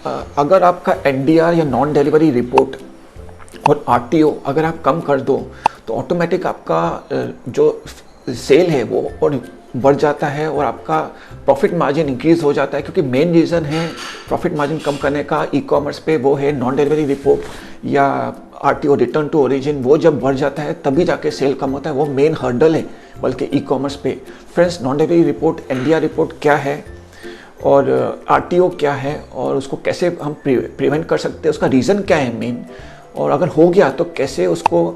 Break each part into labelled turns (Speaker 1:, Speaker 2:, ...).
Speaker 1: अगर आपका एनडीआर या नॉन डिलीवरी रिपोर्ट और आरटीओ अगर आप कम कर दो तो ऑटोमेटिक आपका जो सेल है वो और बढ़ जाता है और आपका प्रॉफिट मार्जिन इंक्रीज हो जाता है, क्योंकि मेन रीज़न है प्रॉफिट मार्जिन कम करने का ई कॉमर्स पे वो है नॉन डिलीवरी रिपोर्ट या आरटीओ रिटर्न टू ओरिजिन। वो जब बढ़ जाता है तभी जाके सेल कम होता है, वो मेन हर्डल है बल्कि ई कॉमर्स पे। Friends, non delivery report NDR report क्या है और आरटीओ क्या है और उसको कैसे हम प्रिवेंट कर सकते हैं, उसका रीज़न क्या है मेन, और अगर हो गया तो कैसे उसको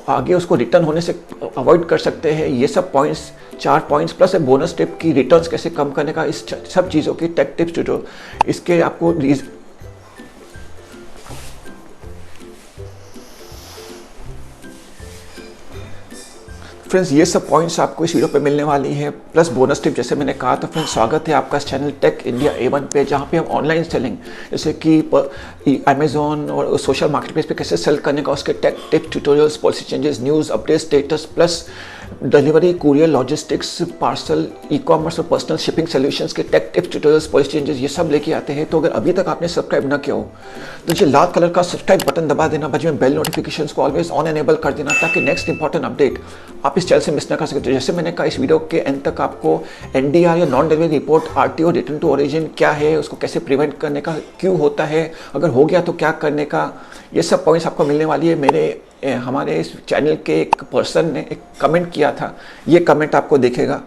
Speaker 1: आगे उसको रिटर्न होने से अवॉइड कर सकते हैं। ये सब पॉइंट्स, 4 पॉइंट्स प्लस एक बोनस टिप की रिटर्न्स कैसे कम करने का, इस सब चीज़ों की टेक टिप्स जो इसके आपको फ्रेंड्स ये सब पॉइंट्स आपको इस वीडियो पे मिलने वाली है, प्लस बोनस टिप जैसे मैंने कहा। तो फ्रेंड्स, स्वागत है आपका इस चैनल टेक इंडिया A1 पे, जहाँ पे हम ऑनलाइन सेलिंग जैसे कि अमेजोन और सोशल मार्केट प्लेस पे कैसे सेल करने का, उसके take tip, tutorials, policy changes, news update, status, plus delivery, courier, logistics, parcel, e commerce और पर्सनल शिपिंग सॉल्यूशंस के take tips, tutorials, policy changes, ये सब लेके आते हैं। तो अगर अभी तक आपने सब्सक्राइब ना किया हो तो नीचे लाल कलर का सब्सक्राइब बटन दबा देना, बाजू में बेल नोटिफिकेशंस को ऑलवेज ऑन एनेबल कर देना, ताकि नेक्स्ट इंपॉर्टेंट अपडेट आप इस चैनल से मिस ना कर सकते। जैसे मैंने कहा, इस वीडियो के एंड तक आपको एनडीआर या non delivery report, RTO return to origin क्या है, उसको कैसे प्रिवेंट करने का, क्यों होता है, अगर हो गया तो क्या करने का, ये सब पॉइंट्स आपको मिलने वाली है। हमारे इस चैनल के एक पर्सन ने एक कमेंट किया था, ये कमेंट आपको दिखेगा।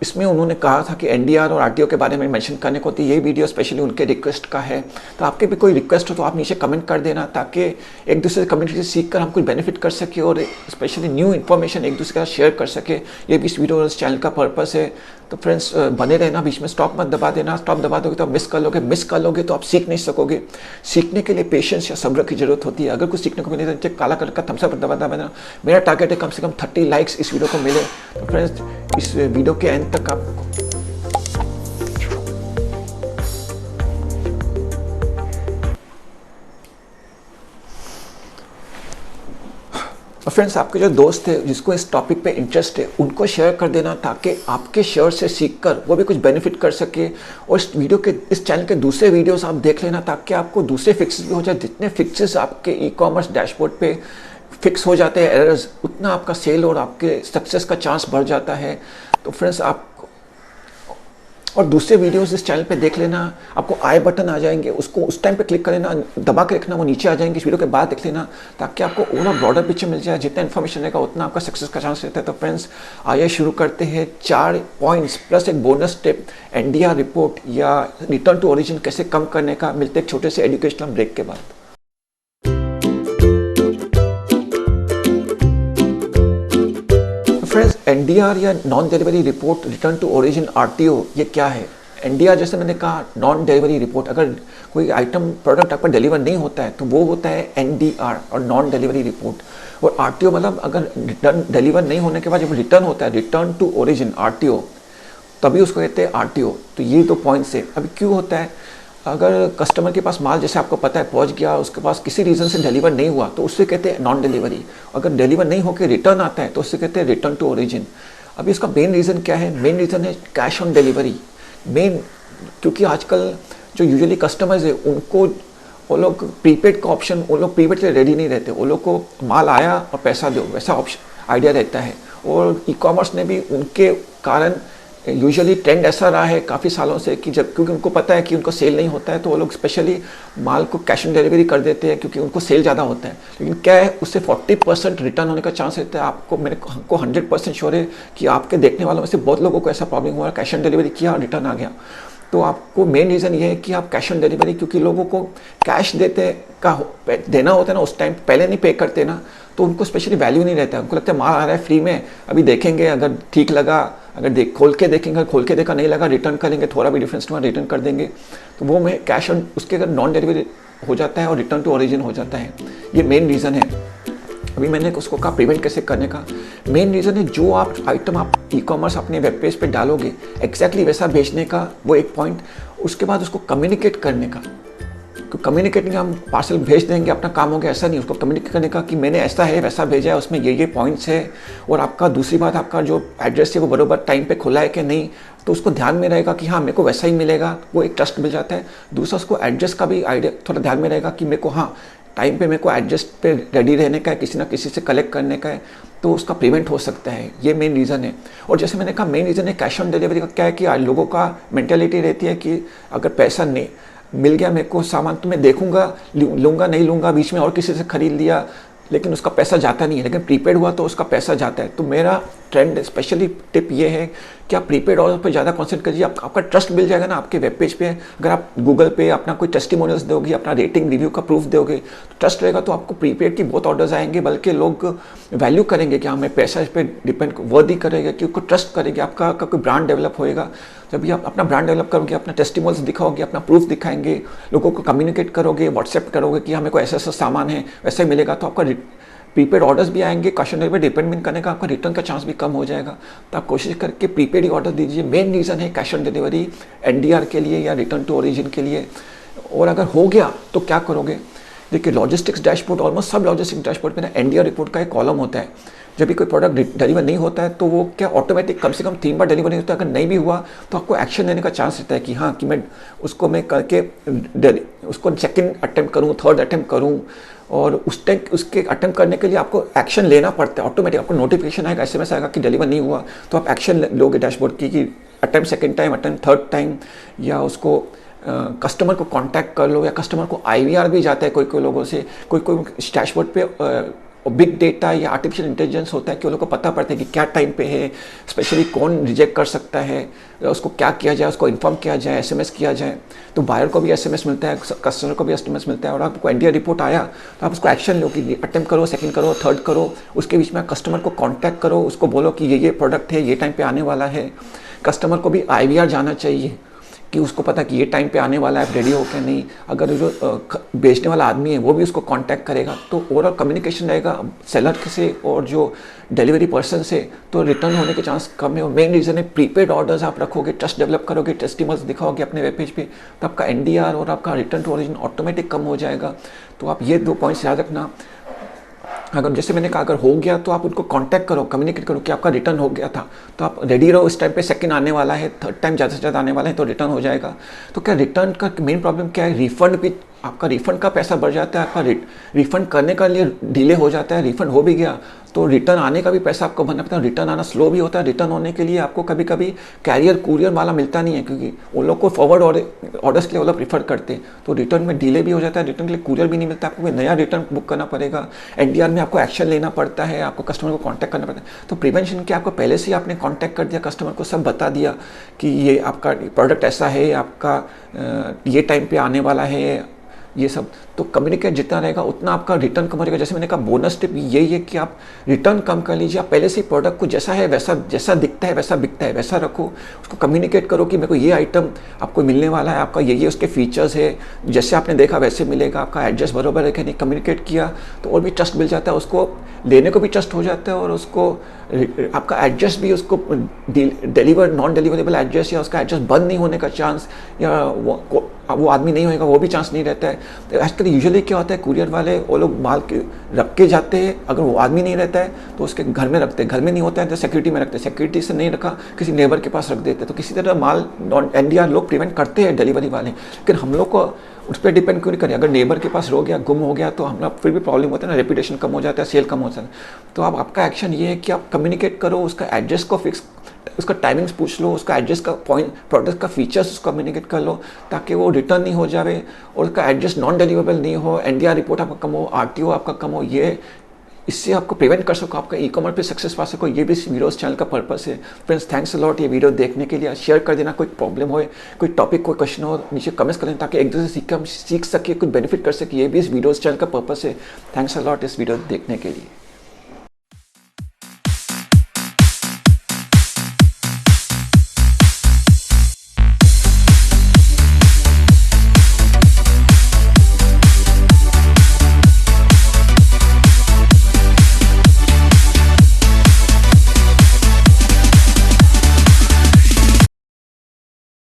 Speaker 1: इसमें उन्होंने कहा था कि एनडीआर और आरटीओ के बारे में मेंशन करने को, तो ये वीडियो स्पेशली उनके रिक्वेस्ट का है। तो आपके भी कोई रिक्वेस्ट हो तो आप नीचे कमेंट कर देना, ताकि एक दूसरे कम्युनिटी से सीख कर हम कुछ बेनिफिट कर सके और स्पेशली न्यू इन्फॉर्मेशन एक दूसरे के साथ शेयर कर सके। ये भी इस वीडियो और इस चैनल का पर्पस है। तो फ्रेंड्स, बने रहना, बीच में स्टॉप मत दबा देना। स्टॉप दबा दोगे तो आप मिस कर लोगे तो आप सीख नहीं सकोगे। सीखने के लिए पेशेंस या सब्र की जरूरत होती है। अगर कुछ सीखने को मिले तो काला कलर का थम्स अप दबा देना। मेरा टारगेट है कम से कम 30 लाइक्स इस वीडियो को मिले। तो फ्रेंड्स, इस वीडियो के एंड तक आप और फ्रेंड्स, आपके जो दोस्त है जिसको इस टॉपिक पे इंटरेस्ट है उनको शेयर कर देना, ताकि आपके शेयर से सीखकर वो भी कुछ बेनिफिट कर सके। और इस चैनल के दूसरे वीडियोस आप देख लेना, ताकि आपको दूसरे फिक्सेस भी हो जाए। जितने फिक्सेस आपके ई कॉमर्स डैशबोर्ड पे फिक्स हो जाते हैं एरर्स, उतना आपका सेल और आपके सक्सेस का चांस बढ़ जाता है। तो फ्रेंड्स, आप और दूसरे वीडियोस इस चैनल पे देख लेना। आपको आई बटन आ जाएंगे, उसको उस टाइम पे क्लिक कर लेना, दबा के रखना, वो नीचे आ जाएंगे। इस वीडियो के बाद देख लेना, ताकि आपको ओवरऑल ब्रॉडर पिक्चर मिल जाए। जितना इन्फॉर्मेशन रहेगा उतना आपका सक्सेस का चांस रहता है। तो फ्रेंड्स, आइए शुरू करते हैं। 4 पॉइंट्स प्लस एक बोनस टिप एनडीआर रिपोर्ट या रिटर्न टू ओरिजिन कैसे कम करने का, मिलते एक छोटे से एजुकेशनल ब्रेक के बाद। फ्रेंड्स, एनडीआर या non delivery report, return to origin, RTO, ये क्या है? एनडीआर जैसे मैंने कहा, नॉन डिलीवरी रिपोर्ट। अगर कोई आइटम प्रोडक्ट आपका डिलीवर नहीं होता है तो वो होता है एनडीआर और नॉन डिलीवरी रिपोर्ट। और आरटीओ मतलब अगर रिटर्न डिलीवर नहीं होने के बाद जब रिटर्न होता है, रिटर्न टू ओरिजिन, आरटीओ, तभी उसको कहते हैं आरटीओ। तो ये 2 पॉइंट्स है। अभी क्यों होता है? अगर कस्टमर के पास माल, जैसे आपको पता है, पहुंच गया, उसके पास किसी रीज़न से डिलीवर नहीं हुआ तो उससे कहते हैं नॉन डिलीवरी। अगर डिलीवर नहीं होकर रिटर्न आता है तो उससे कहते हैं रिटर्न टू ओरिजिन। अभी इसका मेन रीज़न क्या है? मेन रीज़न है कैश ऑन डिलीवरी। क्योंकि आजकल जो यूजुअली कस्टमर्स है उनको वो लोग प्रीपेड का ऑप्शन, वो लोग प्रीपेड के लिए रेडी नहीं रहते। वो लोग को माल आया और पैसा दो, वैसा ऑप्शन आइडिया रहता है। और ई कॉमर्स ने भी उनके कारण यूजुअली ट्रेंड ऐसा रहा है काफ़ी सालों से कि क्योंकि उनको पता है कि उनको सेल नहीं होता है तो वो लोग स्पेशली माल को कैश ऑन डिलीवरी कर देते हैं, क्योंकि उनको सेल ज़्यादा होता है। लेकिन क्या है, उससे 40% रिटर्न होने का चांस रहता है। हमको 100% श्योर है कि आपके देखने वालों में से बहुत लोगों को ऐसा प्रॉब्लम हुआ, कैश ऑन डिलीवरी किया और रिटर्न आ गया। तो आपको मेन रीज़न ये है कि आप कैश ऑन डिलीवरी, क्योंकि लोगों को कैश देना होता है ना, उस टाइम पहले नहीं पे करते ना, तो उनको स्पेशली वैल्यू नहीं रहता है। उनको लगता है माल आ रहा है फ्री में, अभी देखेंगे, अगर ठीक लगा, अगर खोल के देखेंगे, खोल के देखा नहीं लगा, रिटर्न करेंगे, थोड़ा भी डिफरेंस हुआ रिटर्न कर देंगे। तो वो में कैश ऑन, उसके अगर नॉन डिलीवरी हो जाता है और रिटर्न टू ओरिजिन हो जाता है। ये मेन रीज़न है। अभी मैंने उसको कहा प्रिवेंट कैसे करने का। मेन रीज़न है, जो आप आइटम आप ई कॉमर्स अपने वेब पेज पे डालोगे एग्जैक्टली वैसा भेजने का, वो एक पॉइंट। उसके बाद उसको कम्युनिकेट करने का, कम्युनिकेटिंग हम पार्सल भेज देंगे अपना काम हो गया, ऐसा नहीं। उसको कम्युनिकेट करने का कि मैंने ऐसा है वैसा भेजा है, उसमें ये पॉइंट्स है, और आपका दूसरी बात आपका जो एड्रेस है वो बराबर टाइम पे खुला है कि नहीं, तो उसको ध्यान में रहेगा कि हाँ मेरे को वैसा ही मिलेगा, वो एक ट्रस्ट मिल जाता है। दूसरा उसको एड्रेस का भी आइडिया थोड़ा ध्यान में रहेगा कि मेरे को हाँ टाइम पे मेरे को एड्रेस पे रेडी रहने का है, किसी ना किसी से कलेक्ट करने का है, तो उसका प्रिवेंट हो सकता है। ये मेन रीज़न है। और जैसे मैंने कहा मेन रीज़न है कैश ऑन डिलीवरी का क्या है कि आज लोगों का मेंटेलिटी रहती है कि अगर पैसा नहीं मिल गया मेरे को सामान तो मैं देखूंगा, लूँगा नहीं लूँगा, बीच में और किसी से खरीद लिया, लेकिन उसका पैसा जाता नहीं है। लेकिन प्रीपेड हुआ तो उसका पैसा जाता है। तो मेरा ट्रेंड स्पेशली टिप ये है कि आप प्रीपेड ऑर्डर पर ज़्यादा कॉन्सेंट्रेट करिए। आपका ट्रस्ट मिल जाएगा ना आपके वेब पेज पे। अगर आप गूगल पे अपना कोई टेस्टिमोनियल्स दोगे, अपना रेटिंग रिव्यू का प्रूफ दोगे, तो ट्रस्ट रहेगा, तो आपको प्रीपेड की बहुत ऑर्डर्स आएंगे, बल्कि लोग वैल्यू करेंगे कि हाँ मैं पैसा इस पर डिपेंड वर्दी करेगा, कि उसको ट्रस्ट करेंगे। आपका कोई ब्रांड डेवलप होएगा। जब भी आप अपना ब्रांड डेवलप करोगे, अपना टेस्टिमोनियल्स दिखाओगे, अपना प्रूफ दिखाएंगे, लोगों को कम्युनिकेट करोगे, व्हाट्सएप करोगे कि हाँ मेरे को ऐसा ऐसा सामान है, वैसा ही मिलेगा, तो आपका प्रीपेड ऑर्डर्स भी आएंगे। कैश ऑन डिलीवरी डिपेंडेंट करने का आपका रिटर्न का चांस भी कम हो जाएगा। तो आप कोशिश करके प्रीपेड ही ऑर्डर दीजिए। मेन रीज़न है कैश ऑन डिलीवरी एनडीआर के लिए या रिटर्न टू ओरिजिन के लिए। और अगर हो गया तो क्या करोगे? देखिए लॉजिस्टिक्स डैशबोर्ड, ऑलमोस्ट सब लॉजिस्टिक्स डैशबोर्ड में ना एनडीआर रिपोर्ट का एक कॉलम होता है। जब भी कोई प्रोडक्ट डिलीवर नहीं होता है तो वो क्या ऑटोमेटिक कम से कम 3 बार डिलीवर नहीं होता है। अगर नहीं भी हुआ तो आपको एक्शन लेने का चांस रहता है कि हाँ कि मैं करके उसको सेकंड अटेम्प्ट करूँ, थर्ड अटेम्प्ट करूँ। और उसके अटेम्प्ट करने के लिए आपको एक्शन लेना पड़ता है। ऑटोमेटिक आपको नोटिफिकेशन आएगा, एसएमएस आएगा कि डिलीवर नहीं हुआ, तो आप एक्शन लोगे डैशबोर्ड की कि attempt second time, attempt third time, या उसको कस्टमर को कांटेक्ट कर लो, या कस्टमर को आईवीआर भी जाता है कोई लोगों से। कोई डैशबोर्ड पे बिग डेटा या आर्टिफिशियल इंटेलिजेंस होता है कि वो लोग को पता पड़ता है कि क्या टाइम पे है, स्पेशली कौन रिजेक्ट कर सकता है, उसको क्या किया जाए, उसको इन्फॉर्म किया जाए, एसएमएस किया जाए। तो बायर को भी एसएमएस मिलता है, कस्टमर को भी एसएमएस मिलता है। और आपको एनडीआर रिपोर्ट आया तो आप उसको एक्शन लो कि अटेम्प्ट करो, सेकंड करो, थर्ड करो। उसके बीच में कस्टमर को कॉन्टैक्ट करो, उसको बोलो कि ये प्रोडक्ट है, ये टाइम पे आने वाला है। कस्टमर को भी आईवीआर जाना चाहिए कि उसको पता कि ये टाइम पे आने वाला है, रेडी हो क्या नहीं। अगर जो बेचने वाला आदमी है वो भी उसको कांटेक्ट करेगा, तो ओवरऑल कम्युनिकेशन रहेगा सेलर से और जो डिलीवरी पर्सन से, तो रिटर्न होने के चांस कम है। और मेन रीज़न है प्रीपेड ऑर्डर्स आप रखोगे, ट्रस्ट डेवलप करोगे, टेस्टिमोनियल्स दिखाओगे अपने वेब पेज पे, तो आपका एनडीआर और आपका रिटर्न टू ओरिजिन ऑटोमेटिक कम हो जाएगा। तो आप ये 2 पॉइंट्स याद रखना। अगर जैसे मैंने कहा अगर हो गया तो आप उनको कांटेक्ट करो, कम्युनिकेट करो कि आपका रिटर्न हो गया था, तो आप रेडी रहो। इस टाइम पे सेकंड आने वाला है, थर्ड टाइम ज़्यादा से ज़्यादा आने वाला है, तो रिटर्न हो जाएगा। तो क्या रिटर्न का मेन प्रॉब्लम क्या है? रिफंड भी, आपका रिफंड का पैसा बढ़ जाता है, आपका रिफंड करने का लिए डिले हो जाता है। रिफंड हो भी गया तो रिटर्न आने का भी पैसा आपको भरना पड़ता है। रिटर्न आना स्लो भी होता है। रिटर्न होने के लिए आपको कभी कभी कैरियर कुरियर वाला मिलता नहीं है, क्योंकि उन लोग को फॉरवर्ड ऑर्डर्स के लिए वो लोग प्रीफर करते हैं, तो रिटर्न में डिले भी हो जाता है। रिटर्न के लिए कुरियर भी नहीं मिलता, आपको कोई नया रिटर्न बुक करना पड़ेगा। एनडीआर में आपको एक्शन लेना पड़ता है, आपको कस्टमर को कॉन्टैक्ट करना पड़ता है। तो प्रिवेंशन के आपको पहले से ही आपने कॉन्टैक्ट कर दिया, कस्टमर को सब बता दिया कि ये आपका प्रोडक्ट ऐसा है, आपका ये टाइम पे आने वाला है, ये सब। तो कम्युनिकेट जितना रहेगा उतना आपका रिटर्न कम हो जाएगा। जैसे मैंने कहा बोनस टिप यही है कि आप रिटर्न कम कर लीजिए। आप पहले से ही प्रोडक्ट को जैसा है वैसा, जैसा दिखता है वैसा बिकता है वैसा रखो। उसको कम्युनिकेट करो कि मेरे को ये आइटम आपको मिलने वाला है, आपका ये उसके फीचर्स है, जैसे आपने देखा वैसे मिलेगा, आपका एड्रेस बरोबर है कि नहीं। कम्युनिकेट किया तो और भी ट्रस्ट मिल जाता है, उसको लेने को भी ट्रस्ट हो जाता है, और उसको आपका एड्रेस भी, उसको डिलीवर नॉन डिलीवरेबल एड्रेस या उसका एड्रेस बंद नहीं होने का चांस, या वो आदमी नहीं होएगा वो भी चांस नहीं रहता है। तो आजकल यूजुअली क्या होता है, कुरियर वाले वो लोग माल रख के जाते हैं, अगर वो आदमी नहीं रहता है तो उसके घर में रखते हैं, घर में नहीं होता है तो सिक्योरिटी में रखते हैं, सिक्योरिटी से नहीं रखा किसी नेबर के पास रख देते हैं। तो किसी तरह माल एनडीआर लोग प्रिवेंट करते हैं डिलीवरी वाले, लेकिन हम लोग को उस पर डिपेंड क्यों नहीं करें। अगर नेबर के पास रो गया, गुम हो गया, तो हम फिर भी प्रॉब्लम होता है ना, रेपुटेशन कम हो जाता है, सेल कम हो जाता है। तो अब आपका एक्शन ये है कि आप कम्युनिकेट करो, उसका एड्रेस को फिक्स, उसका टाइमिंग्स पूछ लो, उसका एड्रेस का पॉइंट, प्रोडक्ट का फीचर्स उसको कम्युनिकेट कर लो, ताकि वो रिटर्न नहीं हो जाए और उसका एड्रेस नॉन डिलीवरेबल नहीं हो, एनडीआर रिपोर्ट आपका कम हो, आरटीओ आपका कम हो। ये इससे आपको प्रिवेंट कर सको, आपका ई-कॉमर्स पे सक्सेस पा सको। ये भी इस वीडियोस चैनल का पर्पस है। फ्रेंड्स थैंक्स अ लॉट ये वीडियो देखने के लिए। शेयर कर देना, कोई प्रॉब्लम हो, कोई टॉपिक, कोई क्वेश्चन हो, नीचे कमेंट्स करें, ताकि एक दूसरे से सीख सके, कुछ बेनिफिट कर सके। ये भी इस वीडियोस चैनल का पर्पस है। थैंक्स अ लॉट इस वीडियो देखने के लिए।